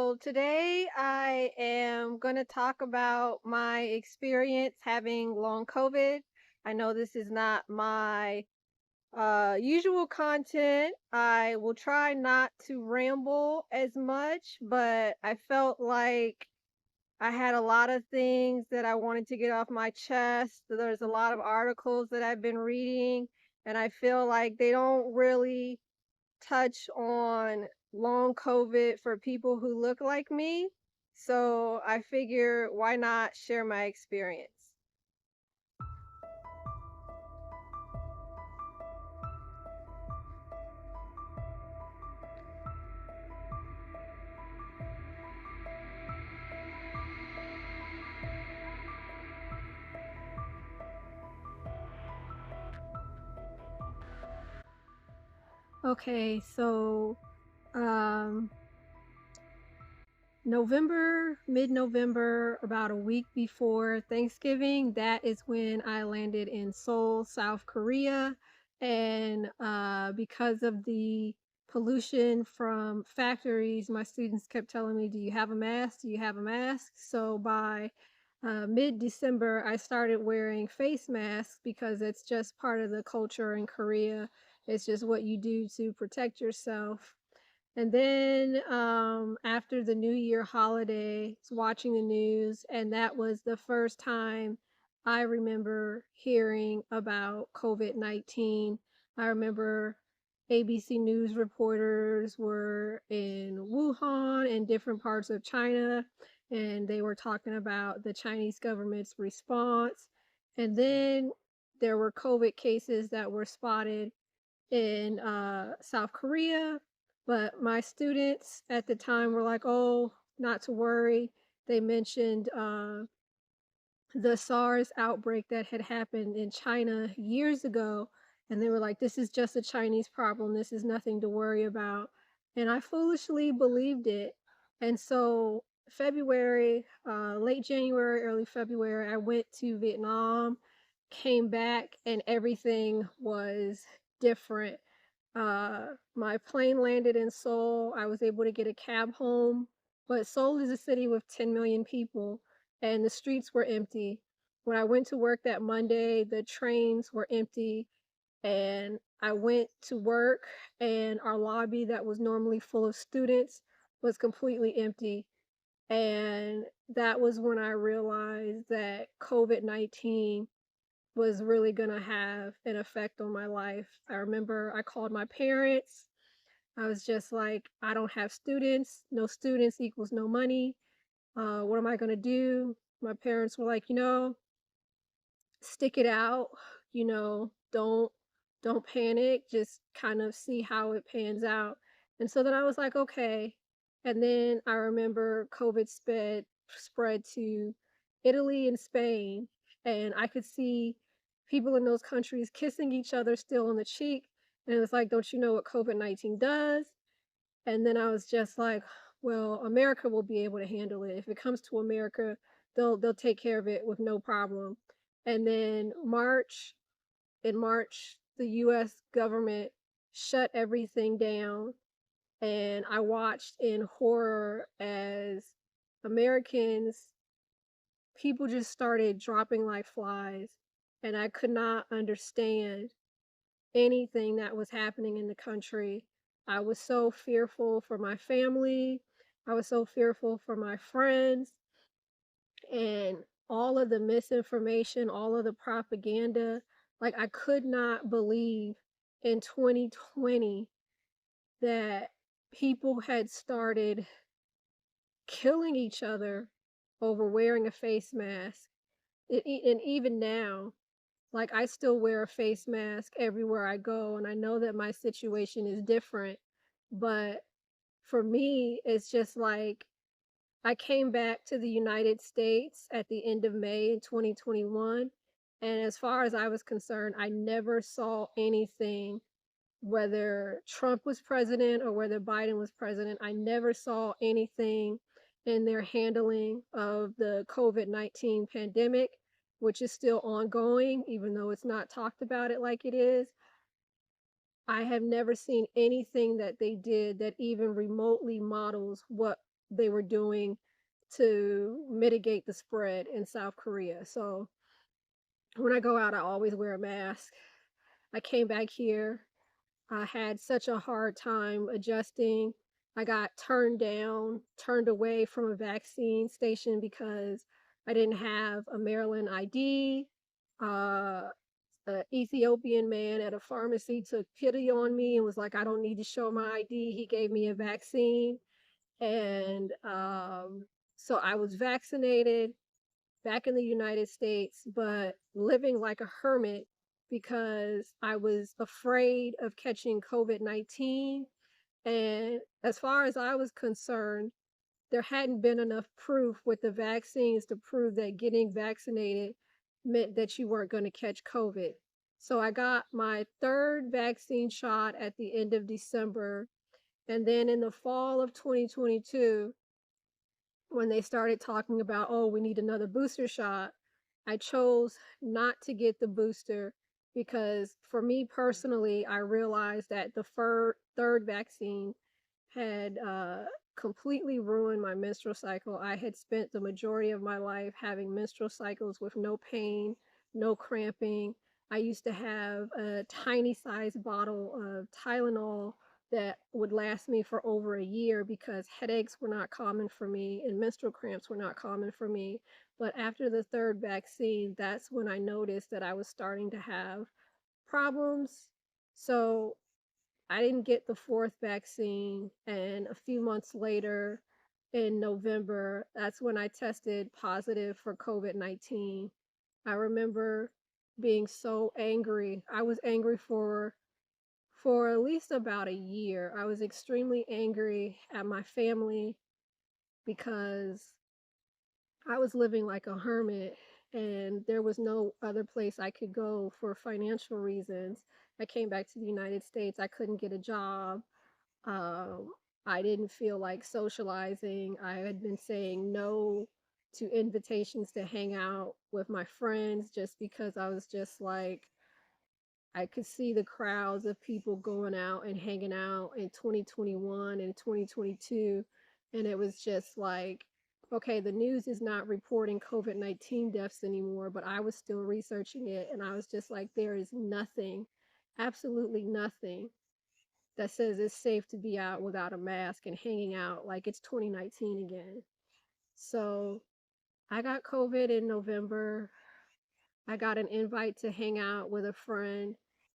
So today I am going to talk about my experience having long COVID. I know this is not my usual content. I will try not to ramble as much, but I felt like I had a lot of things that I wanted to get off my chest. There's a lot of articles that I've been reading, and I feel like they don't really touch on long COVID for people who look like me. So I figure why not share my experience? Okay, so um November, mid-November, about a week before Thanksgiving, that is when I landed in Seoul, South Korea. And because of the pollution from factories, my students kept telling me, "Do you have a mask? Do you have a mask?" So by mid-December, I started wearing face masks because it's just part of the culture in Korea. It's just what you do to protect yourself. And then after the New Year holiday, I was watching the news, and that was the first time I remember hearing about COVID-19. I remember ABC News reporters were in Wuhan and different parts of China, and they were talking about the Chinese government's response. And then there were COVID cases that were spotted in South Korea, but my students at the time were like, "Oh, not to worry." They mentioned the SARS outbreak that had happened in China years ago, and they were like, "This is just a Chinese problem. This is nothing to worry about." And I foolishly believed it. And so February, late January, early February, I went to Vietnam, came back, and everything was different. My plane landed in Seoul. I was able to get a cab home, but Seoul is a city with 10 million people, and the streets were empty. When I went to work that Monday, the trains were empty, and I went to work, and our lobby that was normally full of students was completely empty. And that was when I realized that COVID-19 was really going to have an effect on my life. I remember I called my parents. I was just like, "I don't have students. No students equals no money. What am I going to do?" My parents were like, "Stick it out. Don't panic. Just kind of see how it pans out." And so then I was like, "Okay." And then I remember COVID spread to Italy and Spain, and I could see people in those countries kissing each other still on the cheek. And it was like, "Don't you know what COVID-19 does?" And then I was just like, "Well, America will be able to handle it. If it comes to America, they'll take care of it with no problem." And then in March, the US government shut everything down, and I watched in horror as Americans, people just started dropping like flies, and I could not understand anything that was happening in the country. I was so fearful for my family. I was so fearful for my friends, and all of the misinformation, all of the propaganda. Like, I could not believe in 2020 that people had started killing each other over wearing a face mask. And even now, like, I still wear a face mask everywhere I go, and I know that my situation is different, but for me, it's just like I came back to the United States at the end of May in 2021, and as far as I was concerned, I never saw anything, whether Trump was president or whether Biden was president, I never saw anything in their handling of the COVID-19 pandemic, which is still ongoing, even though it's not talked about it like it is. I have never seen anything that they did that even remotely models what they were doing to mitigate the spread in South Korea. So when I go out, I always wear a mask. I came back here. I had such a hard time adjusting. I got turned away from a vaccine station because I didn't have a Maryland ID. Uh, an Ethiopian man at a pharmacy took pity on me and was like, I don't need to show my ID. He gave me a vaccine. And so I was vaccinated back in the United States, but living like a hermit because I was afraid of catching COVID-19. And as far as I was concerned, there hadn't been enough proof with the vaccines to prove that getting vaccinated meant that you weren't going to catch COVID. So I got my third vaccine shot at the end of December. And then in the fall of 2022, when they started talking about, oh, we need another booster shot, I chose not to get the booster because for me personally, I realized that the third vaccine had completely ruined my menstrual cycle. I had spent the majority of my life having menstrual cycles with no pain, no cramping. I used to have a tiny sized bottle of Tylenol that would last me for over a year because headaches were not common for me and menstrual cramps were not common for me. But after the third vaccine, that's when I noticed that I was starting to have problems. So I didn't get the fourth vaccine. And a few months later, in November, that's when I tested positive for COVID-19. I remember being so angry. I was angry for at least about a year. I was extremely angry at my family because I was living like a hermit and there was no other place I could go for financial reasons. I came back to the United States. I couldn't get a job. Um, I didn't feel like socializing. I had been saying no to invitations to hang out with my friends just because I was just like, I could see the crowds of people going out and hanging out in 2021 and 2022. And it was just like, okay, the news is not reporting COVID-19 deaths anymore, but I was still researching it. And I was just like, there is nothing, absolutely nothing that says it's safe to be out without a mask and hanging out like it's 2019 again. So I got COVID in November. I got an invite to hang out with a friend,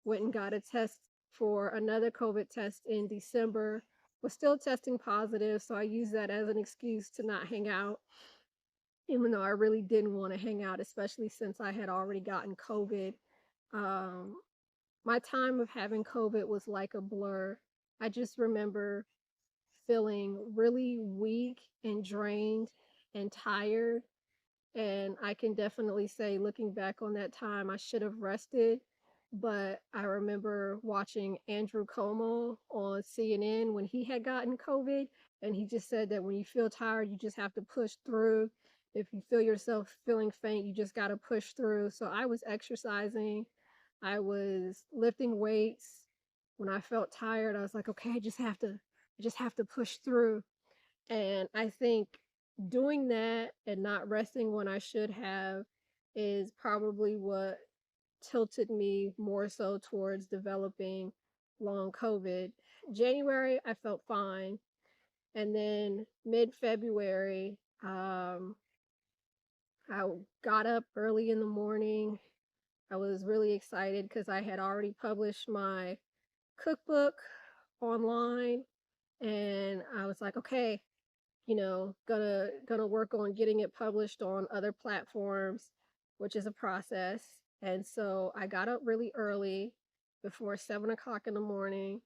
went and got a test for another COVID test in December, was still testing positive. So I used that as an excuse to not hang out, even though I really didn't want to hang out, especially since I had already gotten COVID. Um, my time of having COVID was like a blur. I just remember feeling really weak and drained and tired. And I can definitely say, looking back on that time, I should have rested. But I remember watching Andrew Cuomo on CNN when he had gotten COVID. And he just said that when you feel tired, you just have to push through. If you feel yourself feeling faint, you just got to push through. So I was exercising, I was lifting weights. When I felt tired, I was like, okay, I just have to push through. And I think doing that and not resting when I should have is probably what tilted me more so towards developing long COVID. January, I felt fine. And then mid February, I got up early in the morning. I was really excited because I had already published my cookbook online. And I was like, okay, gonna work on getting it published on other platforms, which is a process. And so I got up really early before 7 o'clock in the morning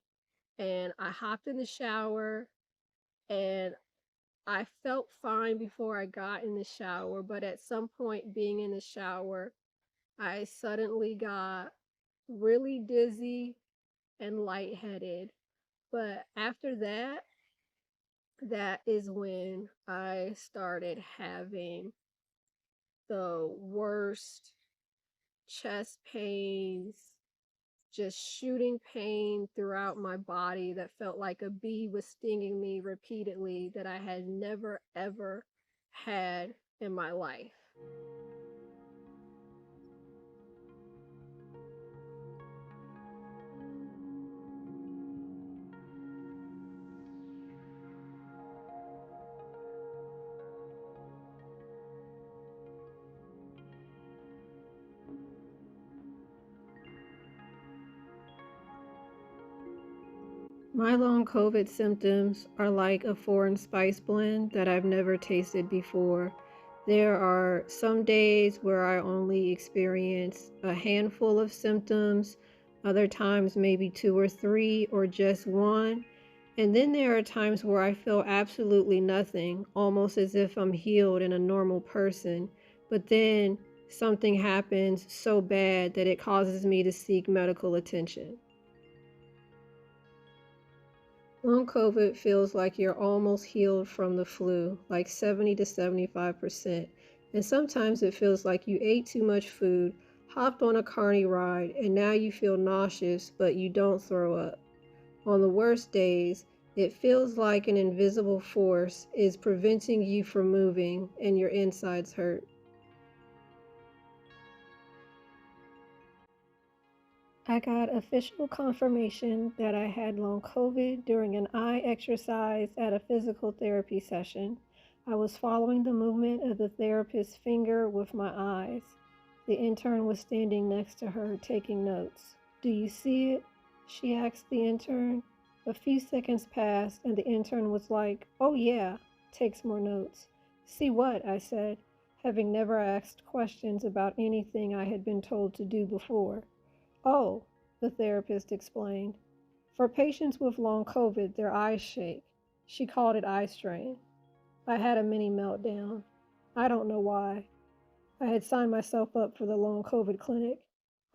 and I hopped in the shower and I felt fine before I got in the shower, but at some point being in the shower, I suddenly got really dizzy and lightheaded. But after that, that is when I started having the worst chest pains, just shooting pain throughout my body that felt like a bee was stinging me repeatedly that I had never ever had in my life. My long COVID symptoms are like a foreign spice blend that I've never tasted before. There are some days where I only experience a handful of symptoms, other times maybe two or three, or just one. And then there are times where I feel absolutely nothing, almost as if I'm healed and a normal person. But then something happens so bad that it causes me to seek medical attention. Long COVID feels like you're almost healed from the flu, like 70 to 75%. And sometimes it feels like you ate too much food, hopped on a carny ride, and now you feel nauseous, but you don't throw up. On the worst days, it feels like an invisible force is preventing you from moving and your insides hurt. I got official confirmation that I had long COVID during an eye exercise at a physical therapy session. I was following the movement of the therapist's finger with my eyes. The intern was standing next to her taking notes. "Do you see it?" she asked the intern. A few seconds passed, and the intern was like, "Oh, yeah," takes more notes. "See what?" I said, having never asked questions about anything I had been told to do before. "Oh," the therapist explained. "For patients with long COVID, their eyes shake." She called it eye strain. I had a mini meltdown. I don't know why. I had signed myself up for the long COVID clinic.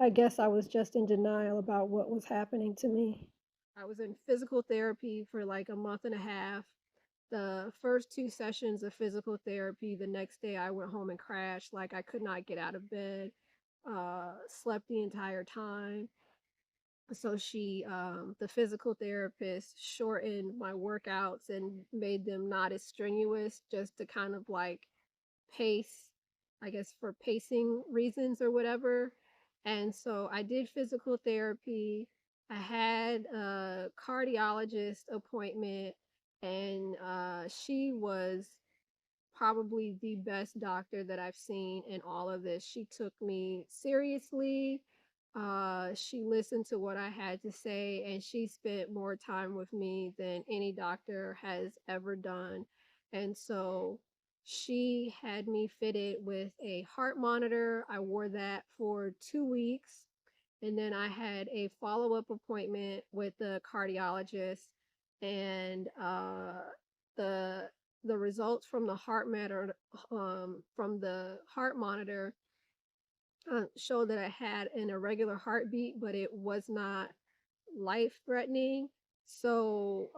I guess I was just in denial about what was happening to me. I was in physical therapy for like a month and a half. The first two sessions of physical therapy, the next day I went home and crashed. Like I could not get out of bed, slept the entire time. So the physical therapist, shortened my workouts and made them not as strenuous, just to kind of like pace, I guess for pacing reasons or whatever. And so I did physical therapy. I had a cardiologist appointment, and she was probably the best doctor that I've seen in all of this. She took me seriously. She listened to what I had to say, and she spent more time with me than any doctor has ever done. And so she had me fitted with a heart monitor. I wore that for 2 weeks. And then I had a follow up appointment with the cardiologist, and the the results from the heart monitor showed that I had an irregular heartbeat, but it was not life threatening. So,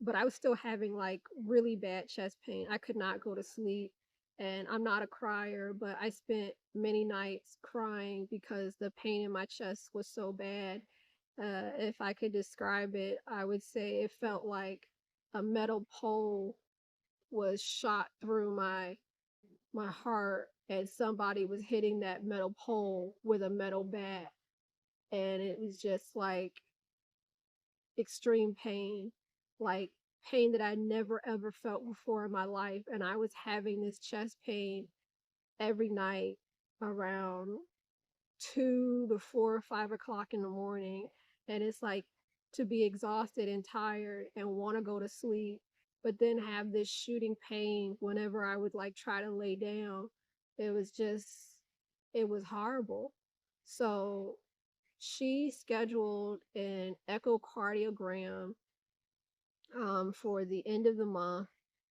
but I was still having like really bad chest pain. I could not go to sleep. And I'm not a crier, but I spent many nights crying because the pain in my chest was so bad. If I could describe it, I would say it felt like a metal pole was shot through my heart, and somebody was hitting that metal pole with a metal bat, and it was just like extreme pain, like pain that I never ever felt before in my life. And I was having this chest pain every night around 2 to 4 or 5 o'clock in the morning. And it's like to be exhausted and tired and want to go to sleep, but then have this shooting pain whenever I would like try to lay down. It was just, it was horrible. So she scheduled an echocardiogram for the end of the month.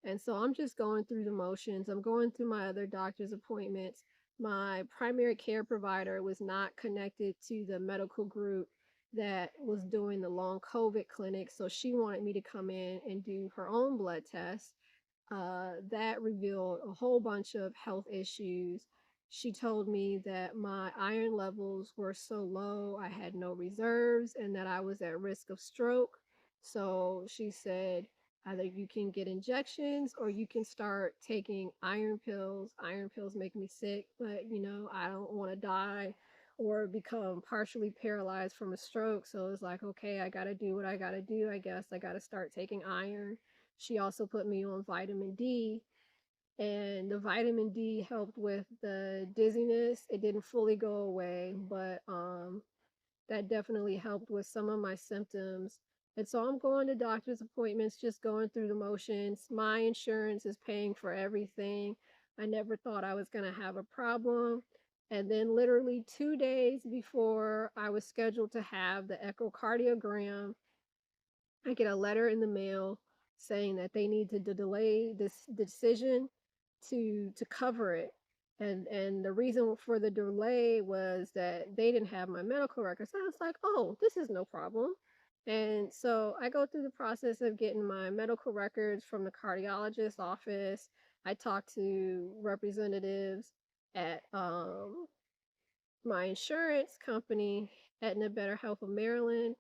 And so I'm just going through the motions. I'm going through my other doctor's appointments. My primary care provider was not connected to the medical group that was doing the long COVID clinic. So she wanted me to come in and do her own blood test. That revealed a whole bunch of health issues. she told me that my iron levels were so low, I had no reserves, and that I was at risk of stroke. So she said, either you can get injections or you can start taking iron pills. Iron pills make me sick, but I don't want to die or become partially paralyzed from a stroke. So it's like, okay, I got to do what I got to do. I guess I got to start taking iron. She also put me on vitamin D, and the vitamin D helped with the dizziness. It didn't fully go away, but that definitely helped with some of my symptoms. And so I'm going to doctor's appointments, just going through the motions. My insurance is paying for everything. I never thought I was going to have a problem. And then, literally 2 days before I was scheduled to have the echocardiogram, I get a letter in the mail saying that they need to delay this decision to cover it. And the reason for the delay was that they didn't have my medical records. So I was like, oh, this is no problem. And so I go through the process of getting my medical records from the cardiologist's office. I talk to representatives at my insurance company, Aetna Better Health of Maryland,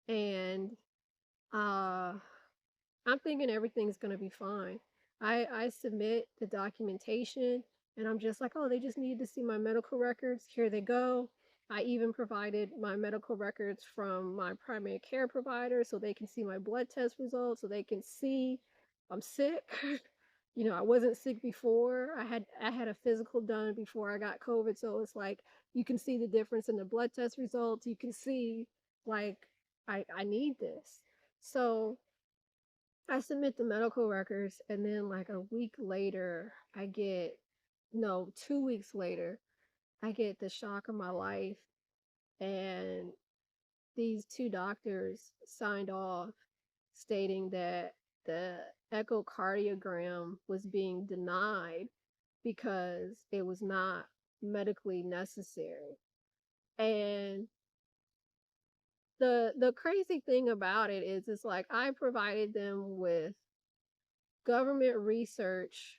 and uh, I'm thinking everything's gonna be fine. I submit the documentation, and I'm just like, oh, they just need to see my medical records. Here they go. I even provided my medical records from my primary care provider so they can see my blood test results, so they can see I'm sick. I wasn't sick before. I had a physical done before I got COVID, so it's like you can see the difference in the blood test results. You can see, like, I need this. So I submit the medical records, and then like a week later, I get no, 2 weeks later, I get the shock of my life, and these two doctors signed off stating that the echocardiogram was being denied because it was not medically necessary. And the crazy thing about it is, it's like I provided them with government research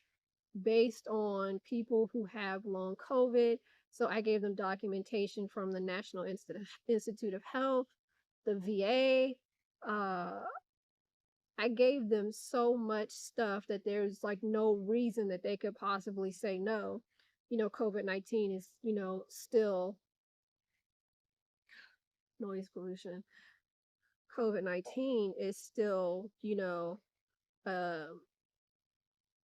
based on people who have long COVID. So I gave them documentation from the National Institute of Health, the VA. Uh, I gave them so much stuff that there's like no reason that they could possibly say no. COVID-19 is, still noise pollution. COVID-19 is still, um,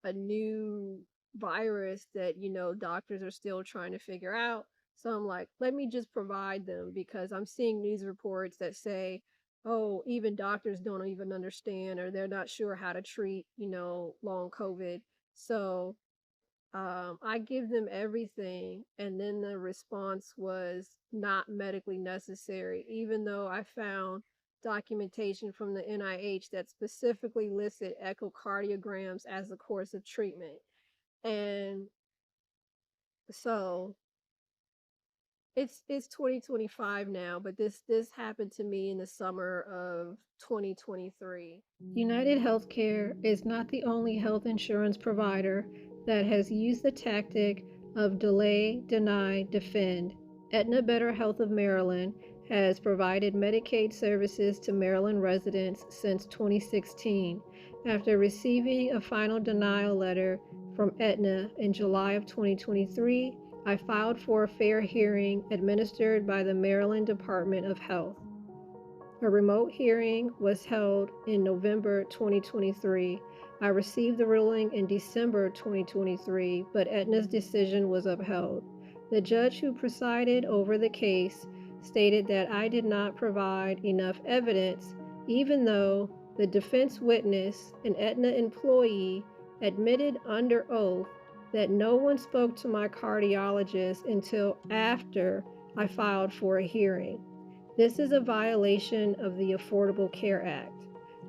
a new virus that doctors are still trying to figure out. So I'm like, let me just provide them, because I'm seeing news reports that say, oh, even doctors don't even understand, or they're not sure how to treat long COVID. So I give them everything, and then the response was not medically necessary, even though I found documentation from the NIH that specifically listed echocardiograms as a course of treatment. And so it's 2025 now, but this happened to me in the summer of 2023. United Healthcare is not the only health insurance provider that has used the tactic of delay, deny, defend. Aetna Better Health of Maryland has provided Medicaid services to Maryland residents since 2016. After receiving a final denial letter from Aetna in July of 2023, I filed for a fair hearing administered by the Maryland Department of Health. A remote hearing was held in November 2023. I received the ruling in December 2023, but Aetna's decision was upheld. The judge who presided over the case stated that I did not provide enough evidence, even though the defense witness, an Aetna employee, admitted under oath that no one spoke to my cardiologist until after I filed for a hearing. This is a violation of the Affordable Care Act.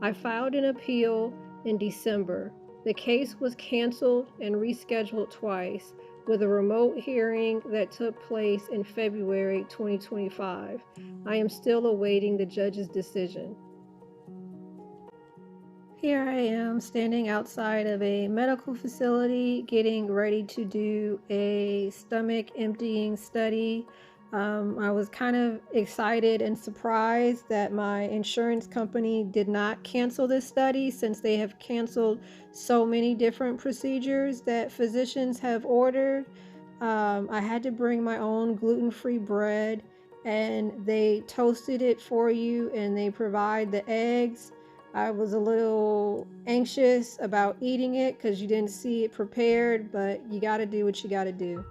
I filed an appeal in December. The case was canceled and rescheduled twice, with a remote hearing that took place in February 2025. I am still awaiting the judge's decision. Here I am standing outside of a medical facility getting ready to do a stomach emptying study. I was kind of excited and surprised that my insurance company did not cancel this study since they have canceled so many different procedures that physicians have ordered. I had to bring my own gluten-free bread, and they toasted it for you and they provide the eggs. I was a little anxious about eating it because you didn't see it prepared, but you got to do what you got to do.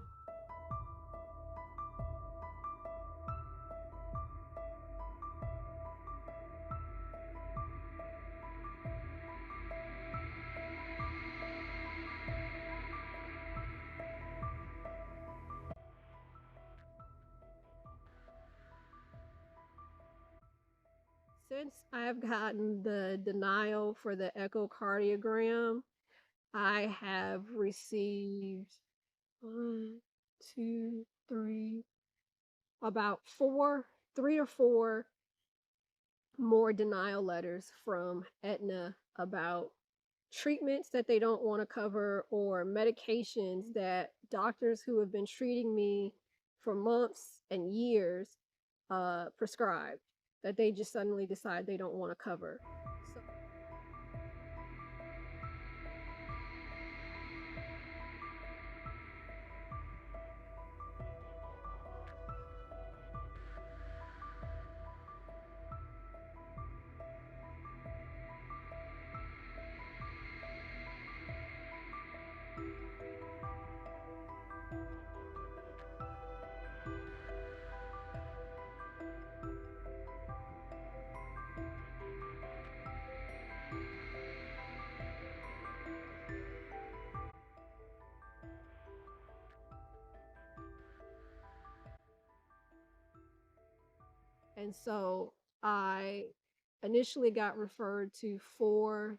Since I've gotten the denial for the echocardiogram, I have received one, two, three, about four, three or four more denial letters from Aetna about treatments that they don't want to cover or medications that doctors who have been treating me for months and years prescribed that they just suddenly decide they don't want to cover. So, and so I initially got referred to four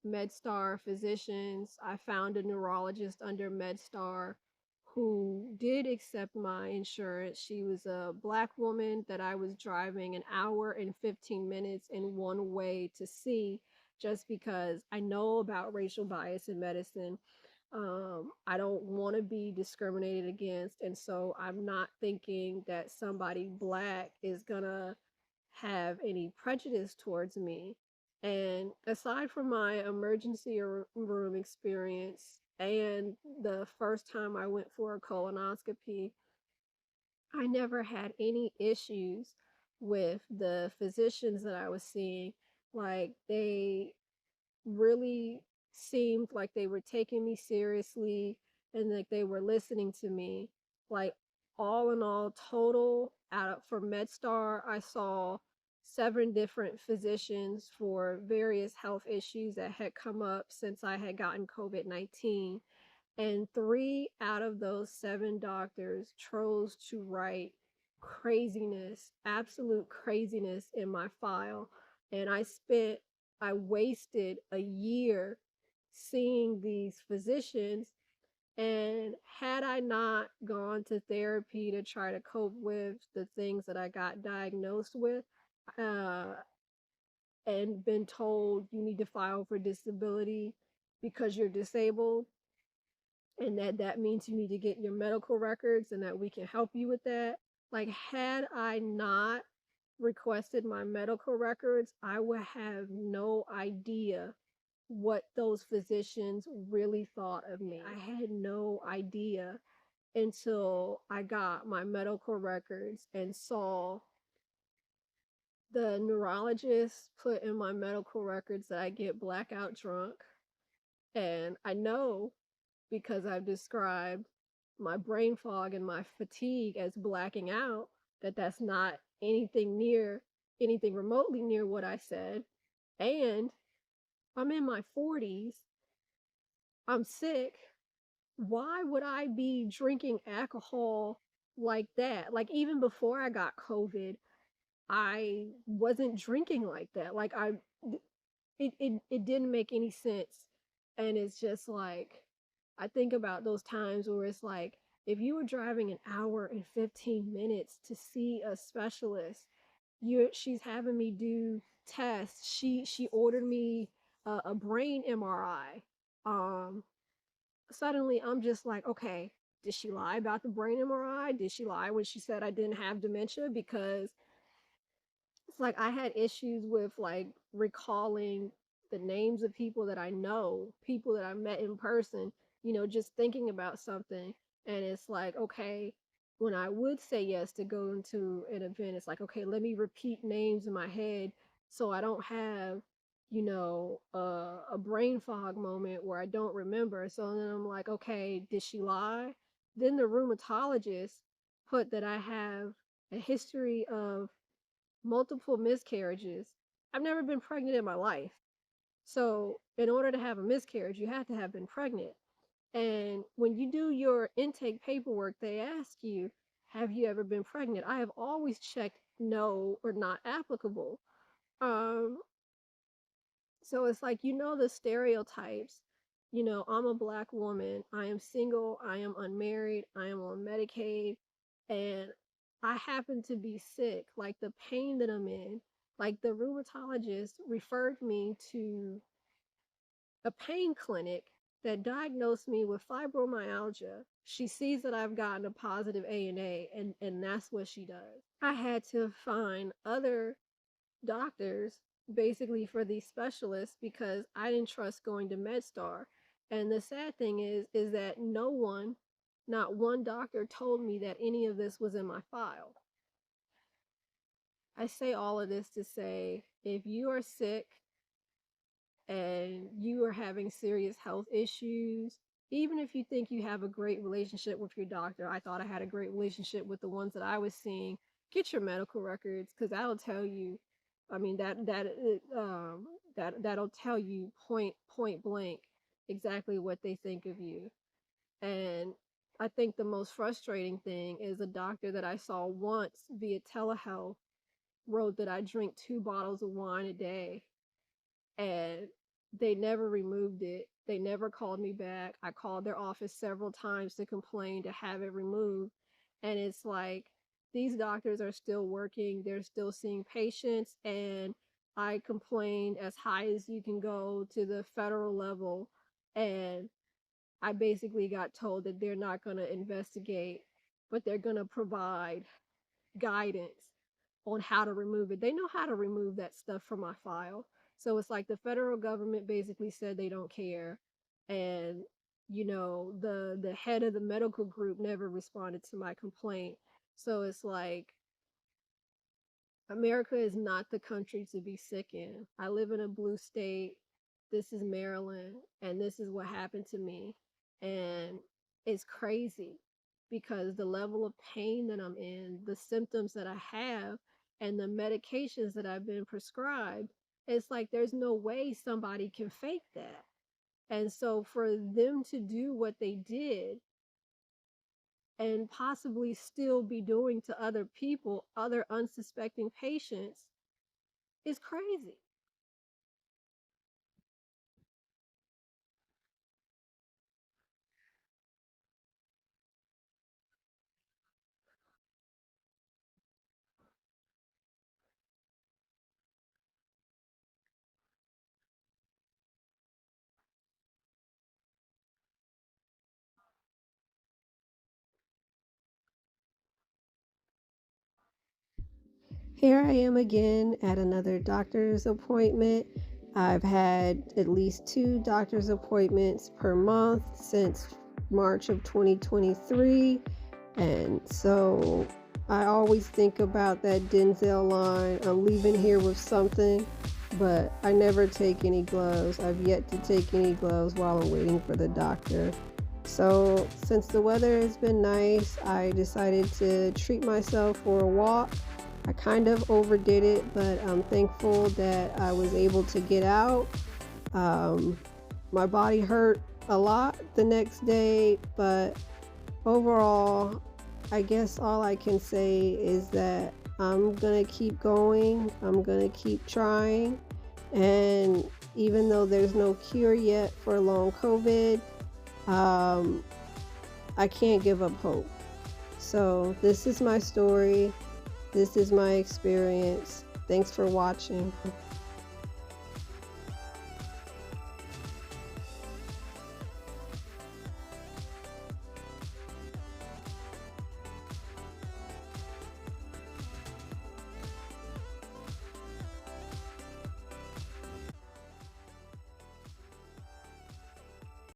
MedStar physicians. I found a neurologist under MedStar who did accept my insurance. She was a black woman that I was driving an hour and 15 minutes in one way to see just because I know about racial bias in medicine. I don't want to be discriminated against. And so I'm not thinking that somebody black is going to have any prejudice towards me. And aside from my emergency room experience and the first time I went for a colonoscopy, I never had any issues with the physicians that I was seeing. Like, they really seemed like they were taking me seriously and like they were listening to me. Like, all in all, total out of for MedStar, I saw seven different physicians for various health issues that had come up since I had gotten COVID-19. And three out of those seven doctors chose to write craziness, absolute craziness in my file. And I wasted a year seeing these physicians. And had I not gone to therapy to try to cope with the things that I got diagnosed with, uh, and been told you need to file for disability because you're disabled, and that means you need to get your medical records and that we can help you with that. Like, had I not requested my medical records, I would have no idea what those physicians really thought of me. I had no idea until I got my medical records and saw the neurologist put in my medical records that I get blackout drunk. And I know, because I've described my brain fog and my fatigue as blacking out, that that's not anything remotely near what I said. And I'm in my 40s. I'm sick. Why would I be drinking alcohol like that? Like, even before I got COVID, I wasn't drinking like that. Like, it didn't make any sense. And it's just like, I think about those times where it's like, if you were driving an hour and 15 minutes to see a specialist, she's having me do tests. She ordered me a brain MRI. Suddenly I'm just like, okay, did she lie about the brain MRI? Did she lie when she said I didn't have dementia? Because it's like I had issues with like recalling the names of people that I know, people that I met in person, just thinking about something. And it's like, okay, when I would say yes to go into an event, it's like, okay, let me repeat names in my head so I don't have, a brain fog moment where I don't remember. So then I'm like, okay, did she lie? Then the rheumatologist put that I have a history of multiple miscarriages. I've never been pregnant in my life. So, in order to have a miscarriage, you have to have been pregnant. And when you do your intake paperwork, they ask you, have you ever been pregnant? I have always checked no or not applicable. Um, so it's like, the stereotypes. I'm a black woman. I am single. I am unmarried. I am on Medicaid. And I happen to be sick. Like the pain that I'm in, like the rheumatologist referred me to a pain clinic that diagnosed me with fibromyalgia. She sees that I've gotten a positive ANA, and that's what she does. I had to find other doctors basically for these specialists because I didn't trust going to MedStar. And the sad thing is that not one doctor told me that any of this was in my file. I say all of this to say if you are sick and you are having serious health issues, even if you think you have a great relationship with your doctor, I thought I had a great relationship with the ones that I was seeing, get your medical records because that'll tell you. I mean that'll tell you point blank exactly what they think of you. And I think the most frustrating thing is a doctor that I saw once via telehealth wrote that I drink 2 bottles of wine a day, and they never removed it. They never called me back. I called their office several times to complain to have it removed. And it's like these doctors are still working, they're still seeing patients. And I complained as high as you can go to the federal level. And I basically got told that they're not going to investigate, but they're going to provide guidance on how to remove it. They know how to remove that stuff from my file. So it's like the federal government basically said they don't care. And the head of the medical group never responded to my complaint. So it's like America is not the country to be sick in. I live in a blue state. This is Maryland, and this is what happened to me. And it's crazy because the level of pain that I'm in, the symptoms that I have, and the medications that I've been prescribed, it's like there's no way somebody can fake that. And so for them to do what they did and possibly still be doing to other people, other unsuspecting patients, is crazy. Here I am again at another doctor's appointment. I've had at least 2 doctor's appointments per month since March of 2023. And so I always think about that Denzel line, I'm leaving here with something, but I never take any gloves. I've yet to take any gloves while I'm waiting for the doctor. So since the weather has been nice, I decided to treat myself for a walk. I kind of overdid it, but I'm thankful that I was able to get out. My body hurt a lot the next day, but overall, I guess all I can say is that I'm gonna keep going, I'm gonna keep trying, and even though there's no cure yet for long COVID, I can't give up hope. So this is my story. This is my experience. Thanks for watching.